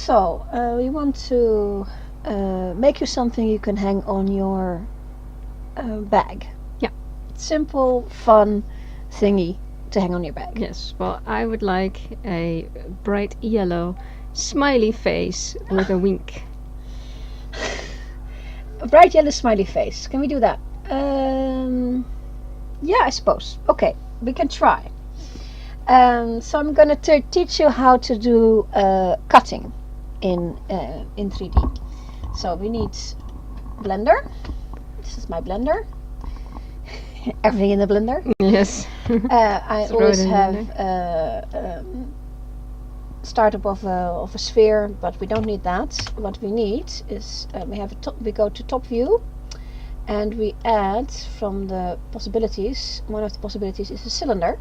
So, we want to make you something you can hang on your bag. Yeah. Simple, fun thingy to hang on your bag. Yes, well, I would like a bright yellow smiley face with a wink. A bright yellow smiley face. Can we do that? Yeah, I suppose. Okay, we can try. So I'm going to teach you how to do cutting in 3D. So we need blender. This is my blender. Everything in the blender. Yes. I Throw always it in the have startup of a sphere, but we don't need that. What we need is we go to top view, and we add from the possibilities. One of the possibilities is a cylinder,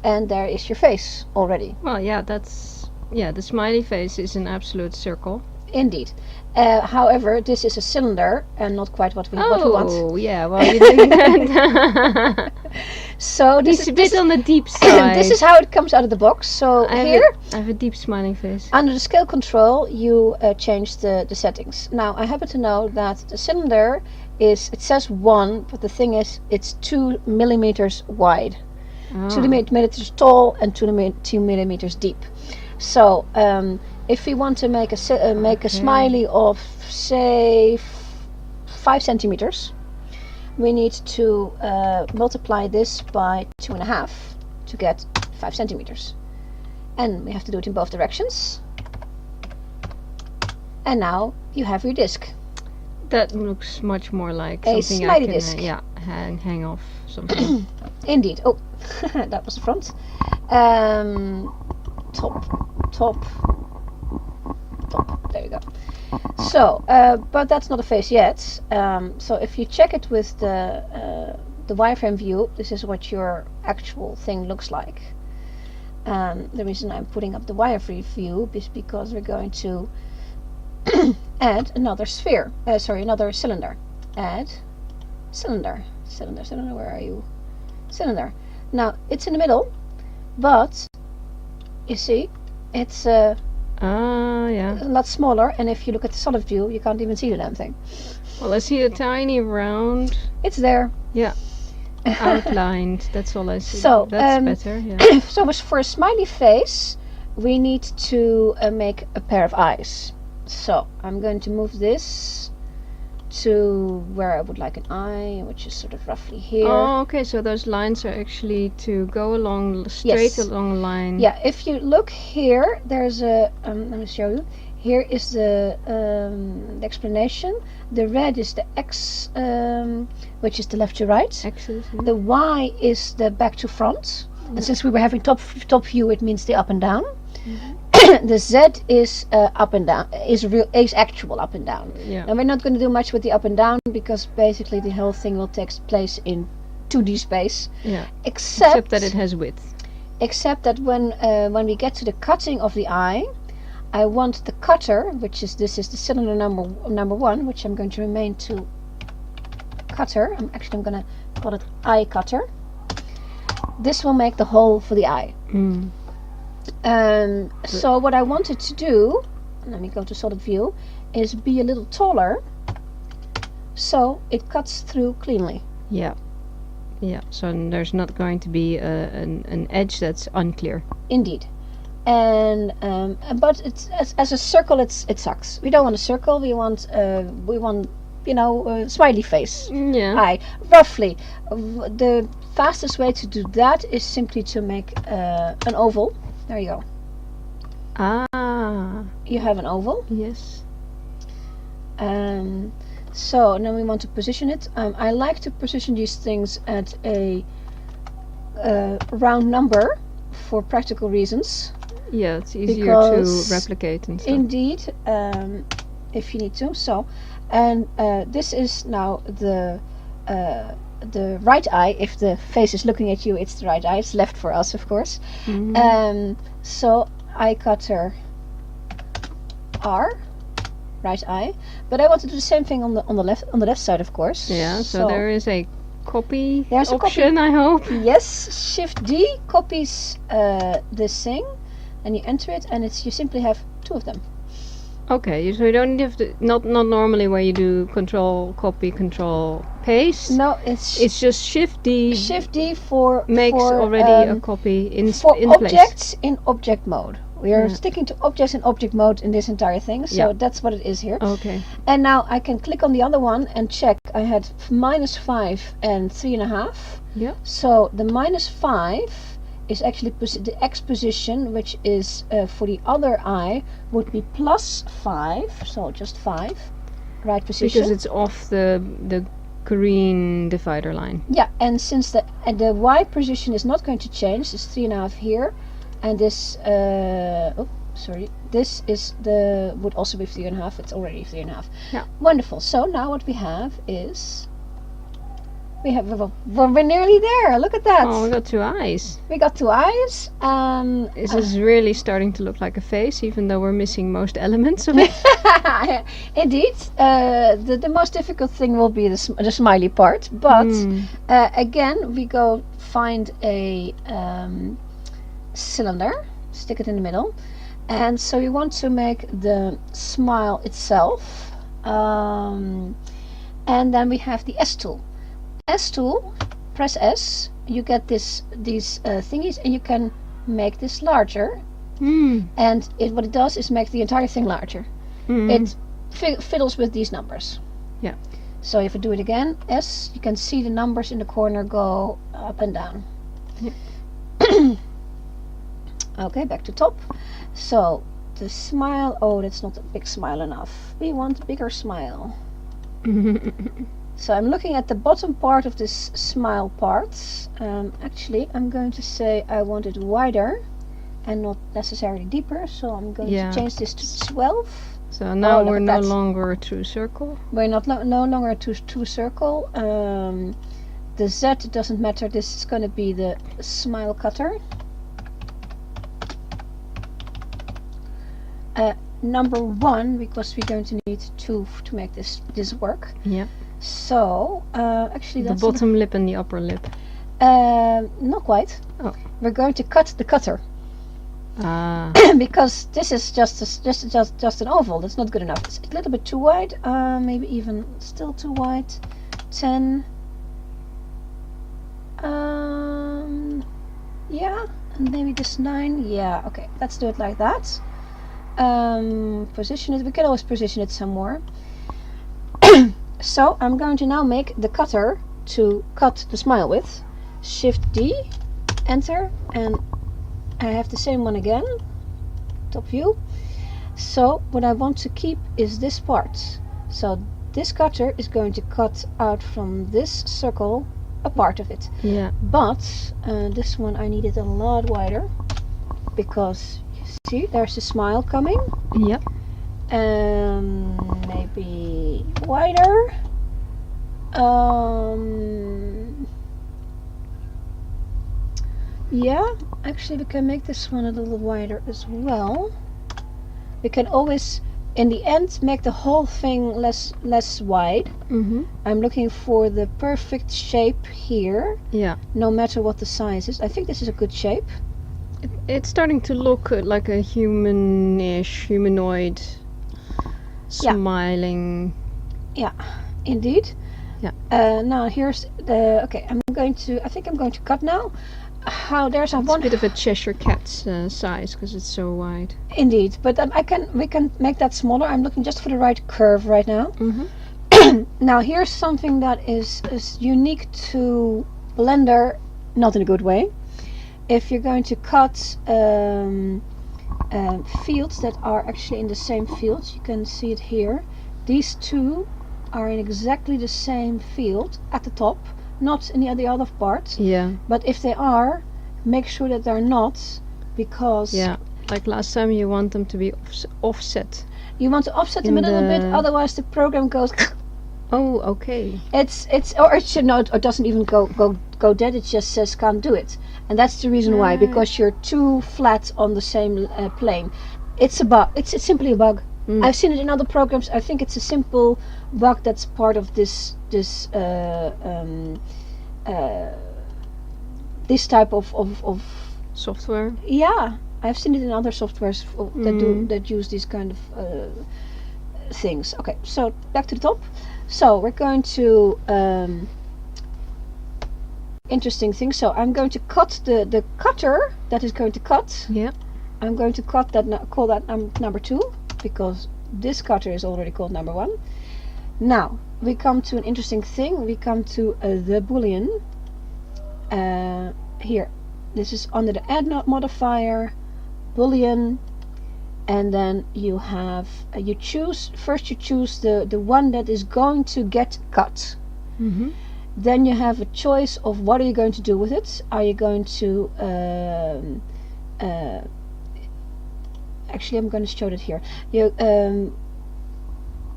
and there is your face already. Well, yeah, the smiley face is an absolute circle. Indeed. However, this is a cylinder and not quite what we want. Oh, yeah, well, you didn't that. So It's a bit on the deep side. This is how it comes out of the box. So I have a deep smiling face. Under the scale control, you change the settings. Now, I happen to know that the cylinder it says 1, but the thing is, it's 2 millimeters wide. 2 millimeters tall and 2 millimeters deep. So, if we want to make a smiley of, say, 5 centimeters, we need to multiply this by 2.5 to get 5 centimeters. And we have to do it in both directions. And now you have your disc. That looks much more like A something smiley I can disc. hang off something. Indeed. Oh, that was the front. Top. There you go. So, but that's not a face yet. So if you check it with the wireframe view, this is what your actual thing looks like. The reason I'm putting up the wireframe view is because we're going to add another sphere. Another cylinder. Add cylinder. Cylinder. Where are you? Cylinder. Now it's in the middle, but you see, it's a lot smaller. And if you look at the solid view, you can't even see the damn thing. Well, I see a tiny round. It's there. Yeah. Outlined. That's all I see. So that's better. Yeah. So for a smiley face, we need to make a pair of eyes. So I'm going to move this to where I would like an eye, which is sort of roughly here. Oh, okay. So those lines are actually to go along straight along a line. Yeah. If you look here, there's a. Let me show you. Here is the explanation. The red is the X, which is the left to right. Axis. Yeah. The Y is the back to front. And since we were having top view, it means the up and down. Mm-hmm. The Z is up and down, is actual up and down. Yeah. And we're not going to do much with the up and down because basically the whole thing will take place in 2D space. Yeah. Except that it has width. Except that when we get to the cutting of the eye, I want the cutter, this is the cylinder number 1, which I'm going to remain to cutter. I'm going to call it eye cutter. This will make the hole for the eye. Mm. So what I wanted to do, let me go to solid view, is be a little taller so it cuts through cleanly. Yeah. Yeah, so there's not going to be an edge that's unclear. Indeed. And but it's as a circle it sucks. We don't want a circle, we want smiley face. Yeah. Eye. Roughly. The fastest way to do that is simply to make an oval. There you go. Ah. You have an oval. Yes. So then we want to position it. I like to position these things at a round number for practical reasons. Yeah, it's easier to replicate and stuff. Indeed, if you need to. So, and this is now the right eye. If the face is looking at you, it's the right eye. It's left for us, of course. Mm. So eye cutter R, right eye. But I want to do the same thing on the left side, of course. Yeah. So there is a copy there's option. I hope. Yes. Shift D copies this thing, and you enter it, and you simply have 2 of them. Okay, so you don't have to, not normally where you do control, copy, control, paste. No, it's It's just Shift D Shift D for makes already a copy in place. objects in object mode. We are Yeah. sticking to objects in object mode in this entire thing, so Yeah. that's what it is here. Okay. And now I can click on the other one and check. I had -5 and 3.5. Yeah. So the -5 is actually the X position, which is for the other eye would be +5. So just 5, right position. Because it's off the green divider line. Yeah, and since the Y position is not going to change, it's 3.5 here, and this this is would also be 3.5. It's already 3.5. Yeah. Wonderful. So now what we have is we're nearly there. Look at that. Oh, we got 2 eyes. We got 2 eyes. This is really starting to look like a face, even though we're missing most elements of it. Indeed, the most difficult thing will be the smiley part. But again, we go find a cylinder, stick it in the middle, and so you want to make the smile itself, and then we have the S tool. S tool, press S, you get these thingies, and you can make this larger. And what it does is make the entire thing larger. It fiddles with these numbers. Yeah. So if I do it again, S, you can see the numbers in the corner go up and down. Yeah. Okay, back to top. So the smile, oh, that's not a big smile enough. We want a bigger smile. So I'm looking at the bottom part of this smile part. Actually, I'm going to say I want it wider and not necessarily deeper. So I'm going to change this to 12. So now we're no longer a true circle. We're no longer a true circle. The Z doesn't matter. This is going to be the smile cutter. Number 1, because we're going to need 2 to make this work. Yeah. So actually, the that's bottom lip and the upper lip. Not quite. Oh. We're going to cut the cutter. Because this is just an oval. That's not good enough. It's a little bit too wide. Maybe even still too wide. 10. Yeah, and maybe this 9. Yeah. Okay. Let's do it like that. Position it. We can always position it some more. So I'm going to now make the cutter to cut the smile with. Shift D, enter, and I have the same one again, top view. So what I want to keep is this part. So this cutter is going to cut out from this circle a part of it. Yeah. But this one I need it a lot wider, because you see there's a smile coming. Yep. Maybe wider. Yeah, actually we can make this one a little wider as well. We can always, in the end, make the whole thing less wide. I'm looking for the perfect shape here. Yeah. No matter what the size is. I think this is a good shape. It's starting to look like a humanoid smiling. Yeah, indeed. Yeah. Now here's the. Okay, I think I'm going to cut now. There's a bit of a Cheshire Cat's size, because it's so wide. Indeed, but we can make that smaller. I'm looking just for the right curve right now. Now here's something that is unique to Blender, not in a good way. If you're going to cut fields that are actually in the same fields, you can see it here. These two are in exactly the same field at the top, not in the other part. Yeah. But if they are, make sure that they're not, because like last time, you want them to be offset. You want to offset them a little bit, otherwise the program goes. Oh, okay. Or it should not, or doesn't even go dead. It just says can't do it, and that's the reason why, because you're too flat on the same plane. It's a bug. It's simply a bug. I've seen it in other programs. I think it's a simple bug that's part of this type of software. Yeah, I've seen it in other softwares that use these kind of things. Okay, so back to the top. So we're going to interesting thing. So I'm going to cut the cutter that is going to cut. Yeah. I'm going to cut that, call that number 2, because this cutter is already called number 1. Now we come to an interesting thing. We come to the boolean. Here, this is under the add modifier, boolean, and then you have you choose the one that is going to get cut. Mm-hmm. Then you have a choice of what are you going to do with it. Are you going to actually I'm going to show it here. You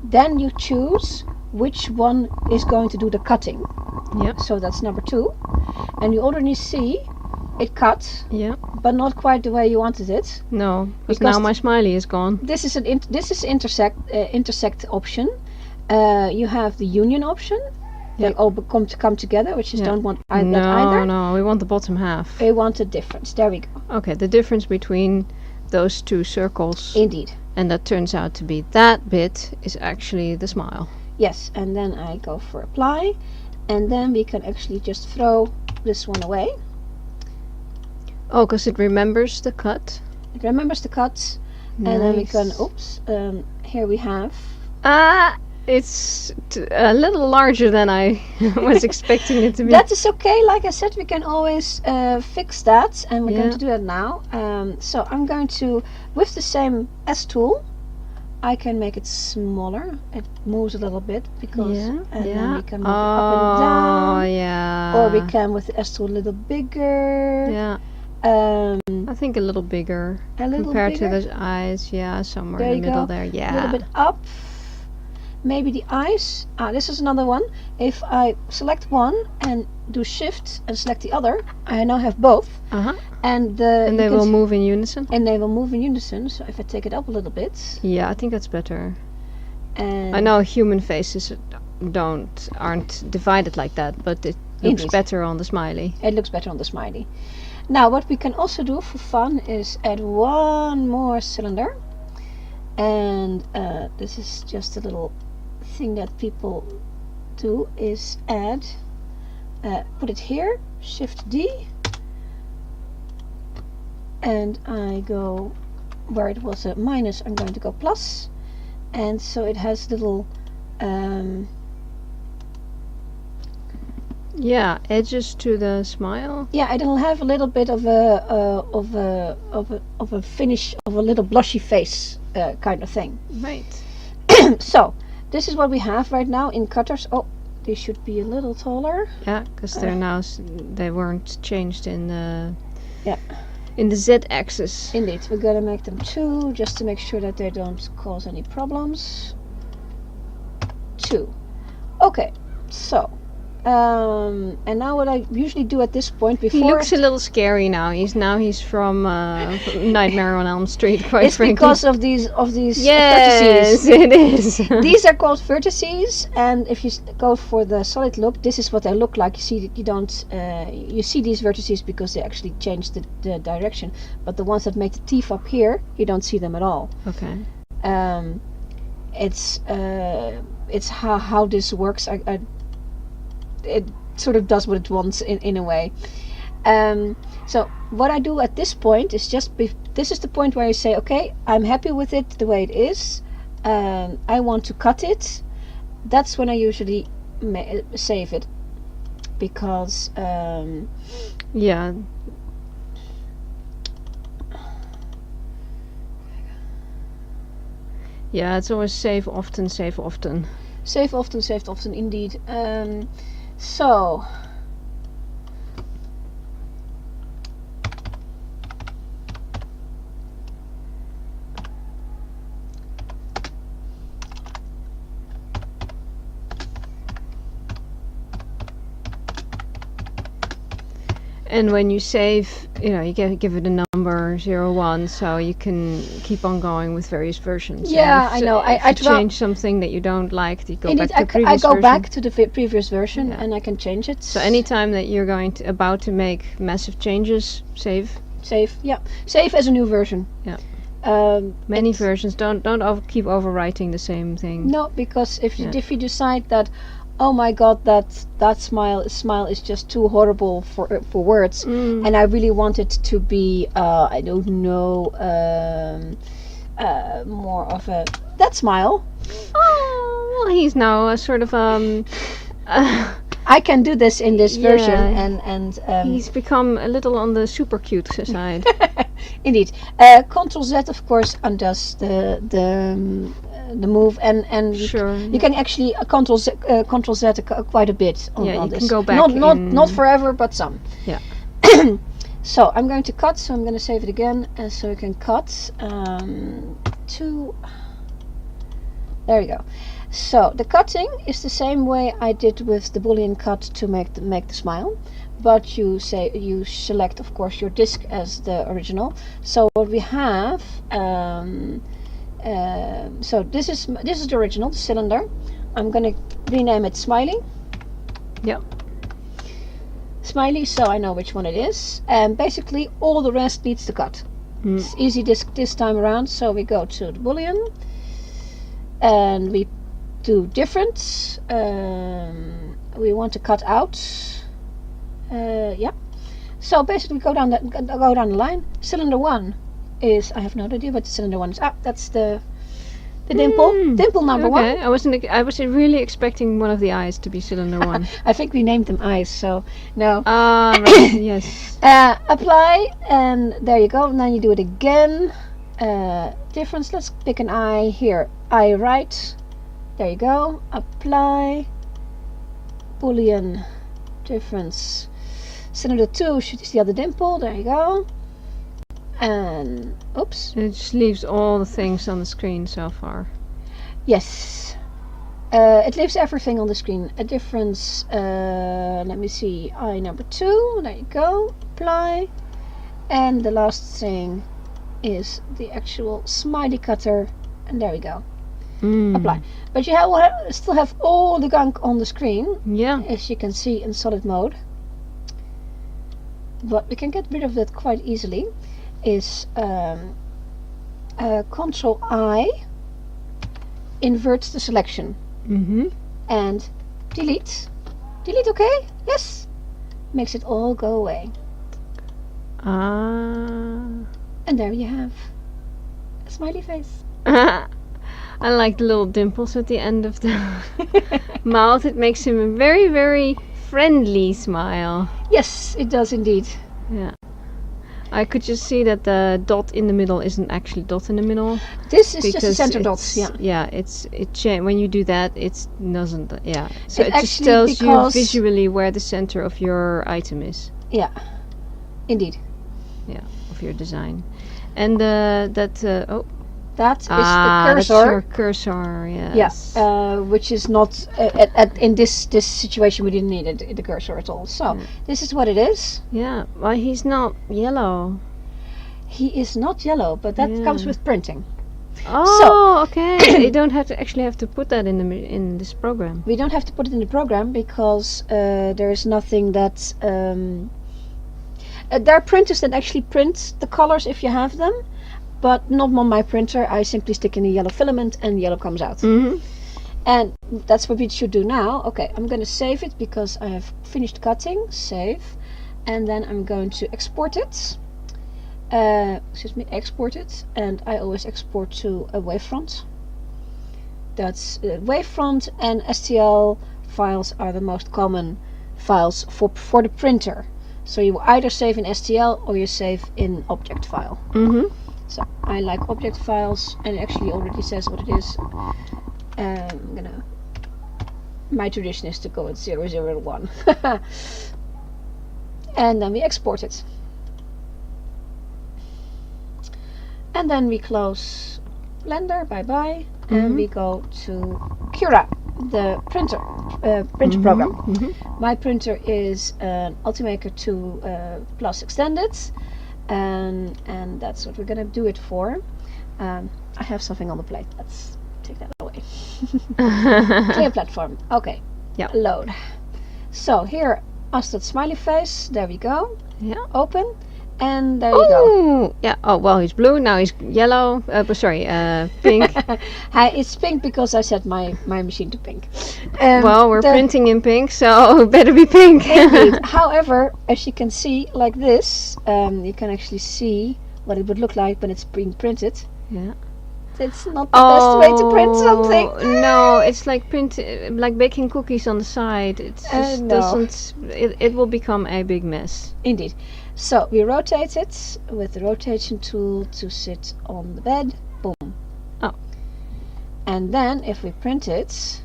then you choose which one is going to do the cutting. Yep. So that's number 2, and you already see it cut. Yeah. But not quite the way you wanted it. No, because now my smiley is gone. This is intersect option. You have the union option. They all come together, which is don't want that either. No, we want the bottom half. We want a difference. There we go. Okay, the difference between those 2 circles. Indeed. And that turns out to be that bit is actually the smile. Yes, and then I go for apply, and then we can actually just throw this one away. Oh, because it remembers the cut. It remembers the cuts, Nice. and then we can. Oops. Here we have. It's a little larger than I was expecting it to be. That is okay. Like I said, we can always fix that, and we're going to do that now. So I'm going to, with the same S tool, I can make it smaller. It moves a little bit because, and then we can move it up and down. Oh yeah. Or we can with the S tool a little bigger. Yeah. I think a little bigger compared to those eyes. Yeah, somewhere there in the middle go. there. Yeah. A little bit up. Maybe the eyes. This is another one. If I select one and do shift and select the other, I now have both. Uh-huh. And they will move in unison. And they will move in unison. So if I take it up a little bit. Yeah, I think that's better. And I know human faces aren't divided like that, but it looks better on the smiley. It looks better on the smiley. Now what we can also do for fun is add one more cylinder. And this is just a little thing that people do, is add, put it here, shift D, and I go where it was a minus, I'm going to go plus, and so it has little edges to the smile. Yeah, it'll have a little bit of a finish of a little blushy face kind of thing. Right. So this is what we have right now in cutters. Oh, they should be a little taller. Yeah, because they're now they weren't changed in the in the Z-axis. Indeed, we're gonna make them 2 just to make sure that they don't cause any problems. 2. Okay, so and now what I usually do at this point before he looks a little scary now. He's from Nightmare on Elm Street. Quite it's frankly, because of these yes, vertices. it is. These are called vertices, and if you go for the solid look, this is what they look like. You see that you don't you see these vertices because they actually change the direction, but the ones that make the teeth up here, you don't see them at all. Okay. It's how this works. It sort of does what it wants in a way. So what I do at this point is this is the point where I say, okay, I'm happy with it the way it is. I want to cut it. That's when I usually save it, because yeah. Yeah, it's always save often, save often. Save often, indeed. So and when you save, you give it a number 01, so you can keep on going with various versions. Yeah, I know. I change something that you don't like, you go indeed, back to the previous version. I go back to the previous version, and I can change it. So anytime that you're about to make massive changes, save. Save. Yeah, save as a new version. Yeah. Many it's- versions don't keep overwriting the same thing. No, because if Yeah. you decide that, oh my God, that smile is just too horrible for words, and I really want it to be I don't know, more of a that smile. Oh, well, he's now a sort of I can do this in this version, Yeah. and he's become a little on the super cute side. indeed. Control Z, of course, undoes the move, and Sure. you can actually Control Z quite a bit on, Yeah, on you this. can go back Not forever, but some. Yeah. So I'm going to cut. So I'm going to save it again, so you can cut to. There you go. So the cutting is the same way I did with the Boolean cut to make the smile, but you select, of course, your disk as the original. So what we have, so this is the original, the cylinder. I'm gonna rename it Smiley. Yeah. Smiley, so I know which one it is, and basically all the rest needs to cut. It's easy this time around. So we go to the Boolean, and we do different. We want to cut out. Yeah. So basically, go down the line. Cylinder 1 is, I have no idea what the cylinder 1 is. That's the dimple. Dimple number 1. Okay, I was really expecting one of the eyes to be cylinder 1. I think we named them eyes. So no. Ah, right. Yes. Apply, and there you go. And then you do it again. Difference. Let's pick an eye here. Eye right. There you go. Apply. Boolean difference. Cylinder 2 is the other dimple. There you go. And oops. It just leaves all the things on the screen so far. Yes. It leaves everything on the screen. A difference. Let me see. Eye number 2. There you go. Apply. And the last thing is the actual smiley cutter. And there we go. Apply. But you still have all the gunk on the screen, Yeah. as you can see in solid mode. But we can get rid of that quite easily. Is Control I inverts the selection and delete. Delete, okay? Yes. Makes it all go away. Ah. And there you have a smiley face. I like the little dimples at the end of the mouth. It makes him a very, very friendly smile. Yes, it does indeed. Yeah. I could just see that the dot in the middle isn't actually dot in the middle. This is just a because center dot. it's- Yeah. Yeah, when you do that, it doesn't. Yeah. So It it just actually, tells you because- visually where the center of your item is. Yeah. Indeed. Yeah, of your design. And that That is the that's cursor. your cursor. Yes. Yeah, which is not in this situation we didn't need the cursor at all. So this is what it is. Yeah. Well, he's not yellow. He is not yellow, but that Yeah. comes with printing. Oh, okay. You don't have to put that in this program. We don't have to put it in the program because there is nothing that there are printers that actually print the colors if you have them, but not on my printer. I simply stick in a yellow filament and yellow comes out. And that's what we should do now. Okay, I'm going to save it because I have finished cutting. Save. And then I'm going to export it. Export it. And I always export to a wavefront. That's wavefront and STL files are the most common files for the printer. So you either save in STL or you save in object file. So I like object files, and it actually already says what it is. My tradition is to go at 001. And then we export it. And then we close Blender, bye-bye, and we go to Cura, the printer program. My printer is an Ultimaker 2 Plus Extended, and that's what we're gonna do it for. I have something on the plate. Let's take that away. Clear platform. Okay. Yeah. Load. So here, mustard smiley face. There we go. Yeah. Open, And there you go. Oh, yeah. Oh, well, he's blue. Now he's yellow. Pink. It's pink because I set my machine to pink. Well, we're printing in pink, so it better be pink. Indeed. However, as you can see, like this, you can actually see what it would look like when it's being printed. Yeah. It's not the best way to print something. No, it's like like baking cookies on the side. It just doesn't. It will become a big mess. Indeed. So we rotate it with the rotation tool to sit on the bed. Boom. Oh. And then if we print it,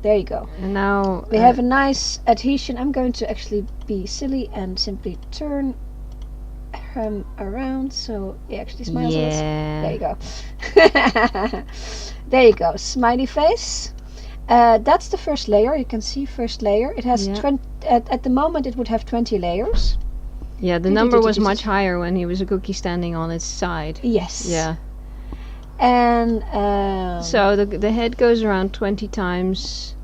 there you go. And now we have a nice adhesion. I'm going to actually be silly and simply turn him around so he actually smiles at us. There you go. There you go. Smiley face. That's the first layer. You can see first layer. It has 20. At the moment, it would have 20 layers. Yeah, the number was much higher when he was a cookie standing on its side. Yes. Yeah. And so the head goes around 20 times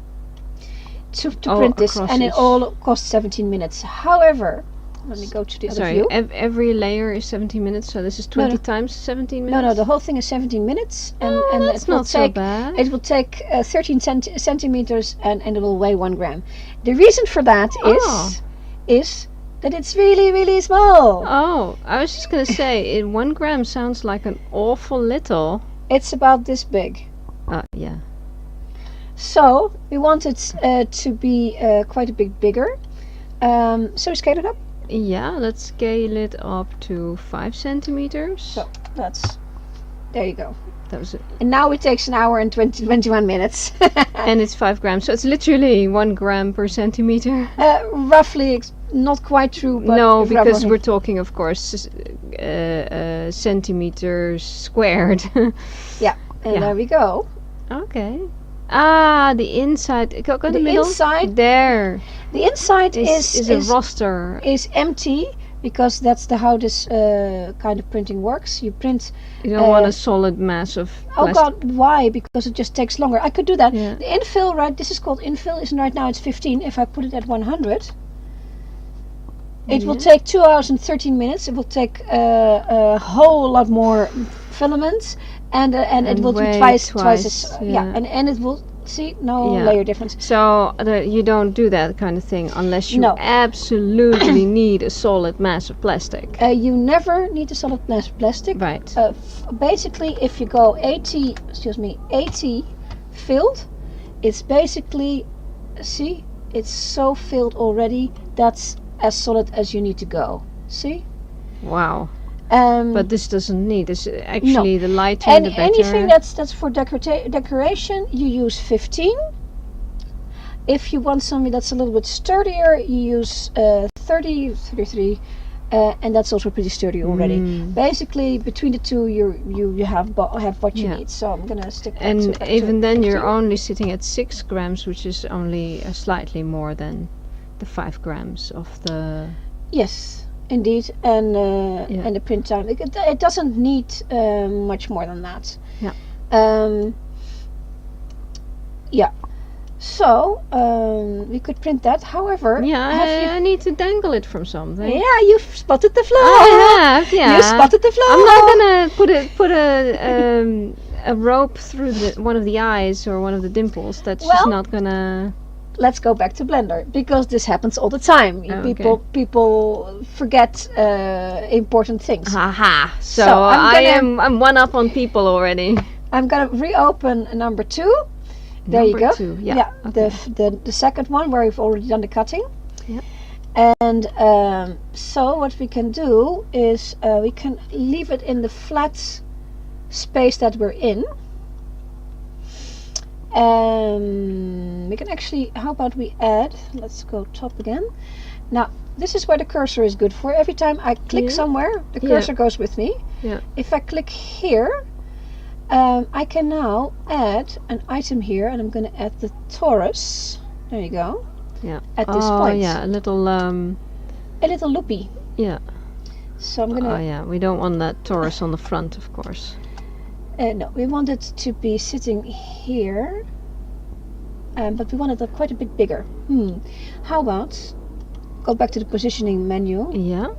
to print this, and it all costs 17 minutes. However, let me go to the other view. Every layer is 17 minutes, so this is 20 times 17 minutes? No, the whole thing is 17 minutes. And that's not so bad. It will take 13 centimeters and it will weigh 1 gram. The reason for that is that it's really, really small. Oh, I was just going to say, 1 gram sounds like an awful little. It's about this big. Yeah. So, we want it to be quite a bit bigger. So we scale it up. Yeah, let's scale it up to 5 centimeters. So, there you go. That was it. And now it takes an hour and 21 minutes. And it's 5 grams, so it's literally 1 gram per centimeter. Roughly, not quite true, but no, because we're talking, of course, centimeters squared. Yeah, and there we go. Okay. The inside. Go to the middle. Inside. There. The inside is a roster. Is empty. Because that's how this kind of printing works. You print. You don't want a solid mass of plastic. Oh God, why? Because it just takes longer. I could do that. Yeah. The infill, right? This is called infill. Isn't right now it's 15. If I put it at 100, it will take 2 hours and 13 minutes. It will take a whole lot more filaments, and it will do twice as and it will. See, layer difference. So you don't do that kind of thing unless you absolutely need a solid mass of plastic. You never need a solid mass of plastic. Right. Basically, if you go 80 filled, it's basically, see, it's so filled already. That's as solid as you need to go. See? Wow. But this doesn't need. This actually the lighter the better. Anything that's for decoration, you use 15. If you want something that's a little bit sturdier, you use 30, 33, and that's also pretty sturdy already. Basically, between the two, you have what you need. So I'm gonna stick. And even then, you're only sitting at 6 grams, which is only slightly more than the 5 grams of the. Yes. Indeed, and the print time. It doesn't need much more than that. Yeah. Yeah. So we could print that. However, I need to dangle it from something. Yeah, you've spotted the flaw. I have. Yeah. You spotted the flaw. I'm not gonna put a rope through one of the eyes or one of the dimples. That's just not gonna. Let's go back to Blender, because this happens all the time. People forget important things. Haha. So I'm one up on people already. I'm gonna reopen number 2. There you go. 2. Yeah. Okay. The second one where we've already done the cutting. Yeah. And so what we can do is we can leave it in the flat space that we're in. We can actually, how about we add, let's go top again. Now, this is where the cursor is good for. Every time I click somewhere, the cursor goes with me. Yeah. If I click here, I can now add an item here, and I'm going to add the torus. There you go. Yeah. At this point. Oh, yeah, a little loopy. Yeah. So I'm going to... Oh, yeah, we don't want that torus on the front, of course. No, we want it to be sitting here, but we want it quite a bit bigger. How about go back to the positioning menu? Yeah.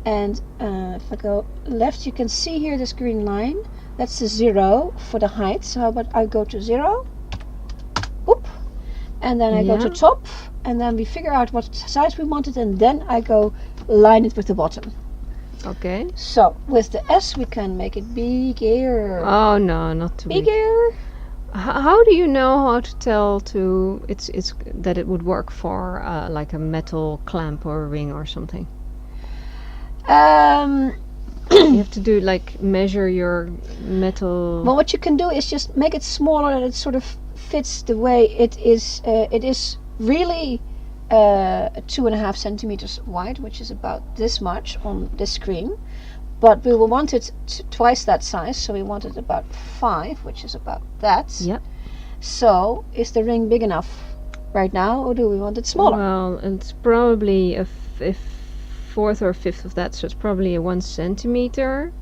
And if I go left, you can see here this green line. That's the 0 for the height. So how about I go to 0, boop, and then I go to top, and then we figure out what size we wanted, and then I go line it with the bottom. Okay. So with the S we can make it bigger. Oh no, not too big. Bigger. How do you know how to tell it's that it would work for like a metal clamp or a ring or something? You have to do like measure your metal. Well, what you can do is just make it smaller and it sort of fits the way it is. It is really 2.5 centimeters wide, which is about this much on this screen. But we will want it twice that size, so we want it about 5, which is about that. Yep. So is the ring big enough right now, or do we want it smaller? Well, it's probably a fourth or fifth of that, so it's probably a 1 centimeter.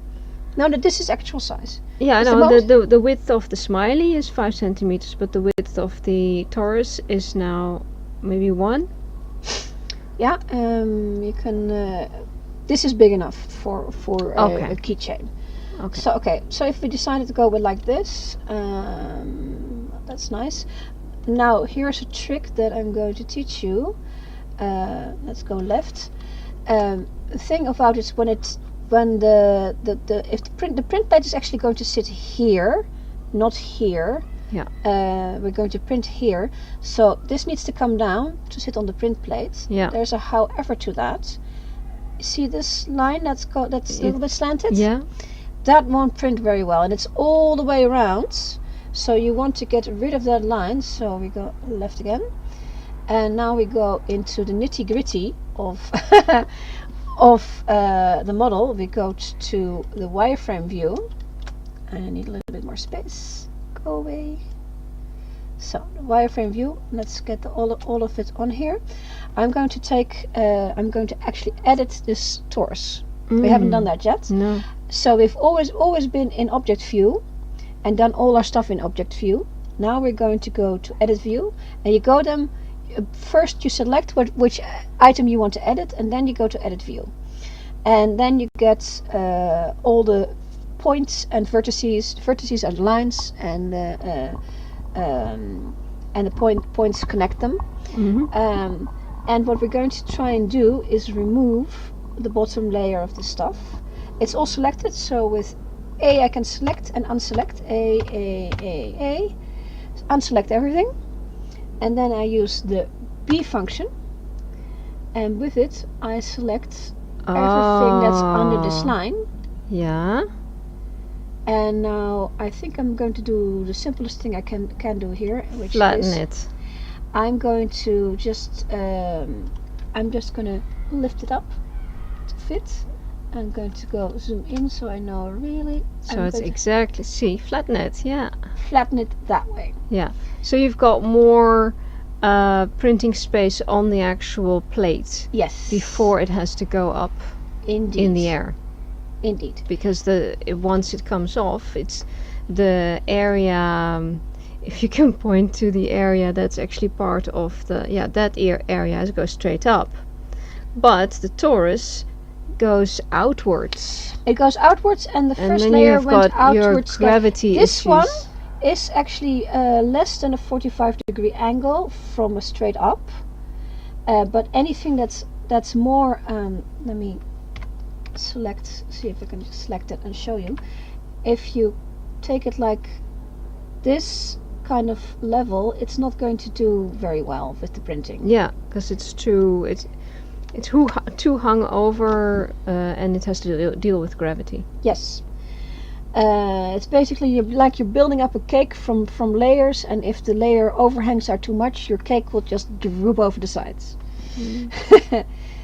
No, this is actual size. Yeah, I know. The width of the smiley is 5 centimeters, but the width of the torus is now maybe 1. Yeah, you can. This is big enough for a keychain. Okay. So if we decided to go with like this, that's nice. Now here's a trick that I'm going to teach you. Let's go left. The thing about it is when the print plate is actually going to sit here, not here. Yeah. We're going to print here, so this needs to come down to sit on the print plate. Yeah. There's a however to that. See this line that's a little bit slanted? Yeah. That won't print very well, and it's all the way around. So you want to get rid of that line. So we go left again, and now we go into the nitty gritty of of the model. We go to the wireframe view. I need a little bit more space. Go away. So the wireframe view. Let's get all of it on here. I'm going to actually edit this torus. We haven't done that yet. No. So we've always been in object view and done all our stuff in object view. Now we're going to go to edit view, and you go them first. You select which item you want to edit, and then you go to edit view, and then you get all the points and vertices and lines, and the points connect them. Mm-hmm. And what we're going to try and do is remove the bottom layer of the stuff. It's all selected, so with A I can select and unselect A, unselect everything, and then I use the B function, and with it I select everything that's under this line. Yeah. And now I think I'm going to do the simplest thing I can do here, which flatten is it. I'm going to just I'm just going to lift it up to fit. I'm going to go zoom in so I know really. So it's exactly, flatten it, yeah. Flatten it that way. Yeah. So you've got more printing space on the actual plate. Yes. Before it has to go up. Indeed. In the air. Indeed. Because once it comes off, it's the area. If you can point to the area that's actually part of that area goes straight up, but the torus goes outwards. It goes outwards, and the first then layer you've went got outwards. Your gravity this issues. one is actually less than a 45-degree angle from a straight up, but anything that's more. Let me select. See if I can just select it and show you. If you take it like this kind of level, it's not going to do very well with the printing. Yeah, because it's too hung over, and it has to deal with gravity. Yes. It's basically you're building up a cake from layers, and if the layer overhangs are too much, your cake will just droop over the sides.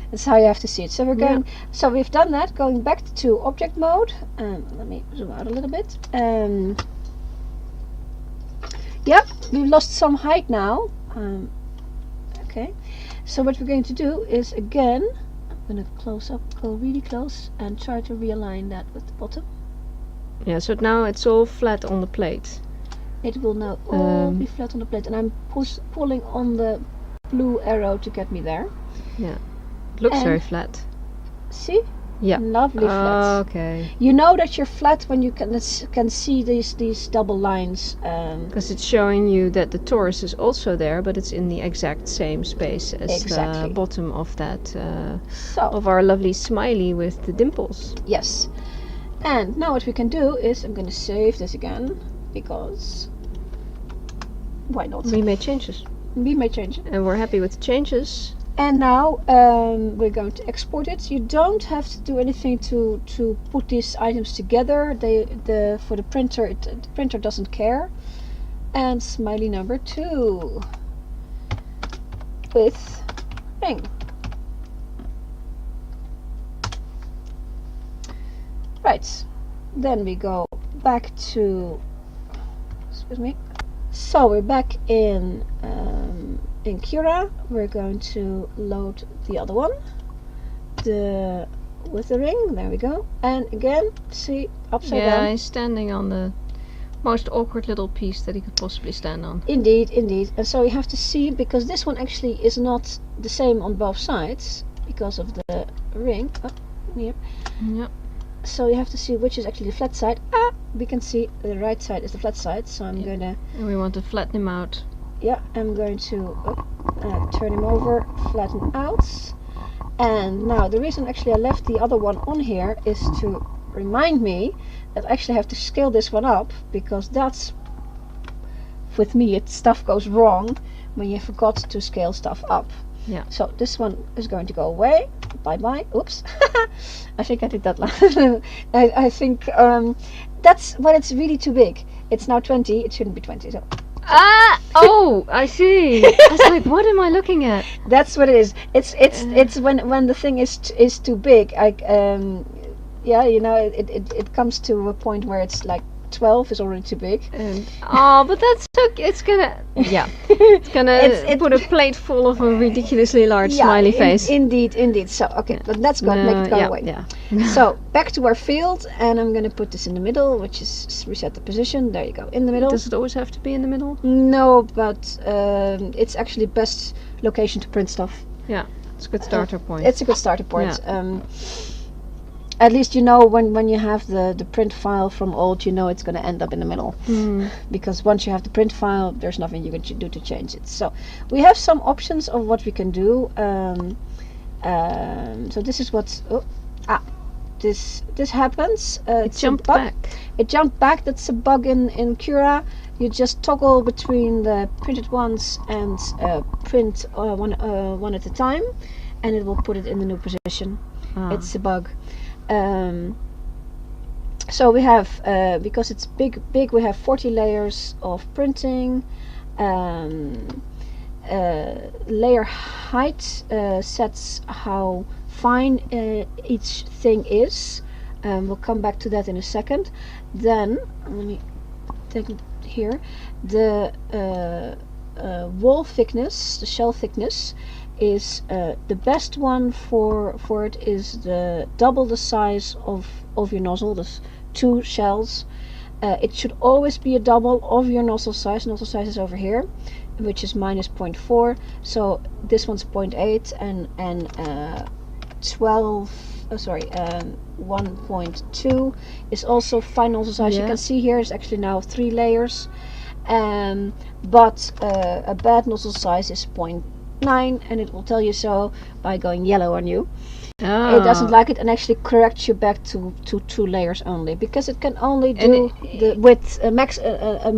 That's how you have to see it. So we're going. Yeah. So we've done that. Going back to object mode. Let me zoom out a little bit. Yep, we've lost some height now. Okay, so what we're going to do is again, I'm going to go really close, and try to realign that with the bottom. Yeah, so now it's all flat on the plate. It will now all be flat on the plate, and I'm pulling on the blue arrow to get me there. Yeah, it looks very flat. See? Yeah. Lovely flat. Okay. You know that you're flat when you can see these double lines. Because it's showing you that the torus is also there, but it's in the exact same space as Exactly. the bottom of that So of our lovely smiley with the dimples. yes. And now what we can do is I'm going to save this again because why not? We made changes, We may change it. and we're happy with the changes. And now we're going to export it. You don't have to do anything to put these items together. For the printer, the printer doesn't care. And smiley number 2 with ring. Right. Then we go back to. Excuse me. So we're back in Cura. We're going to load the other one, with the ring. There we go. And again, see, upside down. Yeah, he's standing on the most awkward little piece that he could possibly stand on. Indeed, indeed. And so you have to see, because this one actually is not the same on both sides because of the ring. Oh, here. Yep. So you have to see which is actually the flat side. We can see the right side is the flat side. So I'm going to. And we want to flatten him out. Yeah, I'm going to turn him over, flatten out. And now the reason actually I left the other one on here is to remind me that I actually have to scale this one up, because that's, with me, stuff goes wrong when you forgot to scale stuff up. Yeah. So this one is going to go away. Bye bye. Oops. I think I did that last. I think that's when it's really too big. It's now 20. It shouldn't be 20. So. Oh, I see. I was like, what am I looking at? That's what it is. It's when the thing is too big. Yeah, you know, it comes to a point where it's like 12 is already too big. But that's okay. It's gonna put a plate full of a ridiculously large smiley face. Indeed. So okay, but let's go make it go away. Yeah. So back to our field, and I'm gonna put this in the middle, which is reset the position. There you go, in the middle. Does it always have to be in the middle? No, but it's actually best location to print stuff. Yeah, it's a good starter point. It's a good starter point. Yeah. At least you know when you have the print file from old, you know it's going to end up in the middle. Because once you have the print file, there's nothing you can do to change it. So we have some options of what we can do. So this is what this happens. It jumped back. It jumped back. That's a bug in Cura. You just toggle between the printed ones and print one at a time, and it will put it in the new position. It's a bug. So we have, because it's big, we have 40 layers of printing. Layer height sets how fine each thing is. We'll come back to that in a second. Then, let me take it here. The wall thickness, the shell thickness, is the best one for it is double the size of your nozzle. There's 2 shells. It should always be a double of your nozzle size. Nozzle size is over here, which is minus 0.4. So this one's 0.8 and 1.2 is also fine nozzle size. You can see here is actually now 3 layers, but a bad nozzle size is 0.9, and it will tell you so by going yellow on you. It doesn't like it and actually corrects you back to 2 layers only, because it can only do with a max a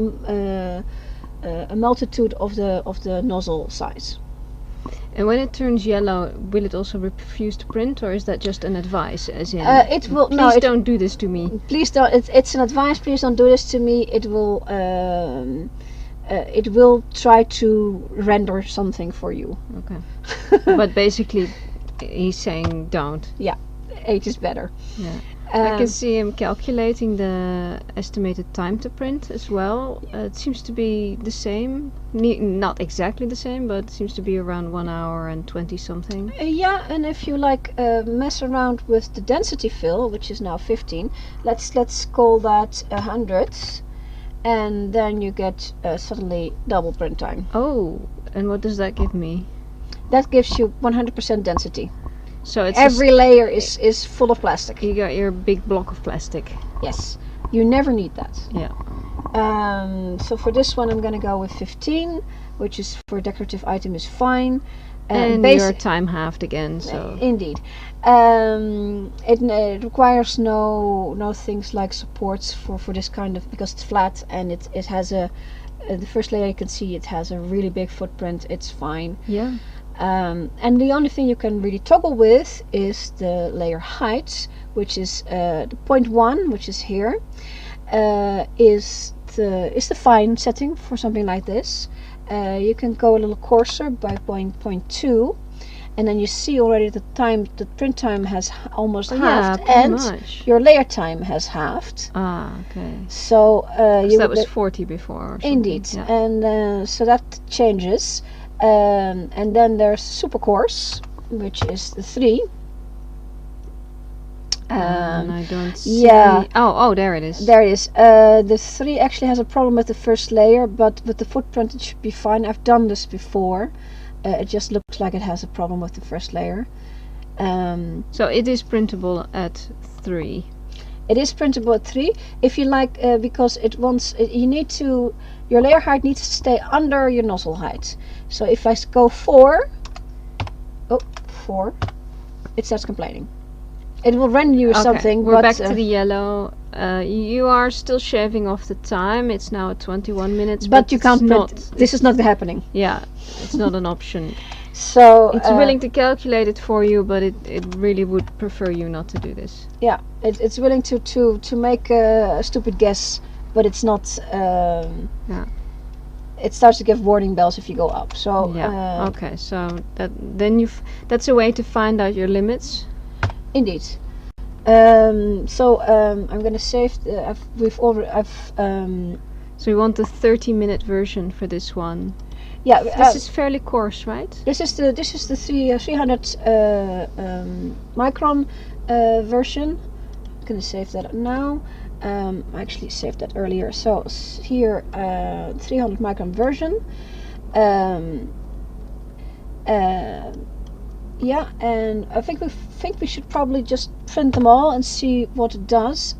multitude of the nozzle size. And when it turns yellow, will it also refuse to print, or is that just an advice? As in, it will. Please don't do this to me. Please don't. It's an advice. Please don't do this to me. It will try to render something for you. Okay. But basically, he's saying don't. Yeah, 8 is better. Yeah. I can see him calculating the estimated time to print as well. It seems to be the same, not exactly the same, but it seems to be around 1 hour and 20 something. Yeah, and if you mess around with the density fill, which is now 15, let's call that 100, and then you get suddenly double print time. Oh, and what does that give me? That gives you 100% density. So it's every layer is full of plastic. you got your big block of plastic. Yes, you never need that. Yeah. So for this one, I'm gonna go with 15, which is for a decorative item is fine. And your time halved again. So indeed, it requires no things like supports for this kind of, because it's flat and it has a the first layer you can see it has a really big footprint. It's fine. yeah. And the only thing you can really toggle with is the layer height, which is the 0.1, which is here, is the fine setting for something like this. You can go a little coarser by 0.2, and then you see already the print time has almost halved, and much. your layer time has halved. Ah, okay. So That was 40 before. Or something. Indeed, Yeah. and so that changes. And then there's super coarse, which is the 3. And I don't see. yeah. Oh, there it is. There it is. The 3 actually has a problem with the first layer, but with the footprint it should be fine. I've done this before. It just looks like it has a problem with the first layer. So it is printable at 3. It is printable at 3. If you like, because you need to, your layer height needs to stay under your nozzle height. So if I go 4, it starts complaining. It will render you something. We're but back to the yellow. You are still shaving off the time. It's now at 21 minutes. But you can't not. print. This is not happening. Yeah, it's not an option. So It's willing to calculate it for you, but it really would prefer you not to do this. Yeah, it's willing to make a stupid guess, but it's not. Yeah. It starts to give warning bells if you go up. So Yeah. Okay. So that's a way to find out your limits. Indeed. I'm gonna save. So you want the 30-minute version for this one. Yeah. This is fairly coarse, right? This is the 300 micron version. I'm gonna save that now. I actually saved that earlier. So here, 300 micron version. Yeah, and I think we should probably just print them all and see what it does.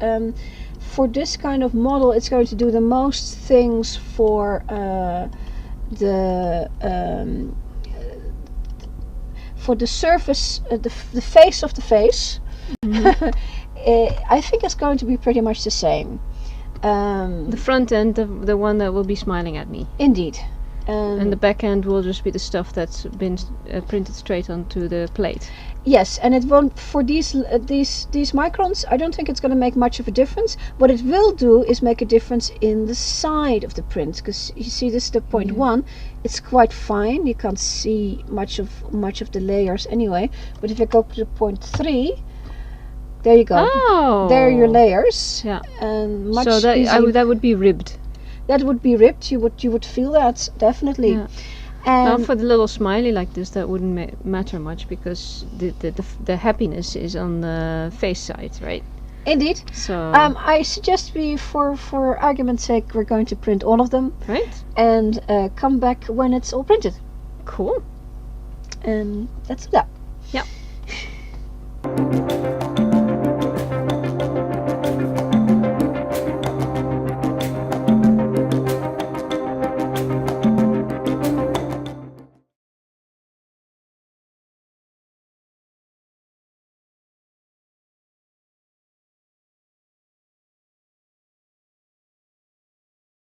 For this kind of model, it's going to do the most things for the surface, the face of the face. Mm-hmm. I think it's going to be pretty much the same. The front end, the one that will be smiling at me. Indeed. And the back end will just be the stuff that's been printed straight onto the plate. Yes, and it won't, for these microns, I don't think it's going to make much of a difference. What it will do is make a difference in the side of the print, because you see this is the 0.1. It's quite fine. You can't see much of the layers anyway. But if I go to the 0.3, there you go. Oh, there are your layers. Yeah. And much so that would be ribbed. That would be ripped. You would feel that definitely. Yeah. And now for the little smiley like this, that wouldn't matter much, because the happiness is on the face side, right? Indeed. So I suggest for argument's sake, we're going to print all of them, right, and come back when it's all printed. Cool. And let's do that. Yeah.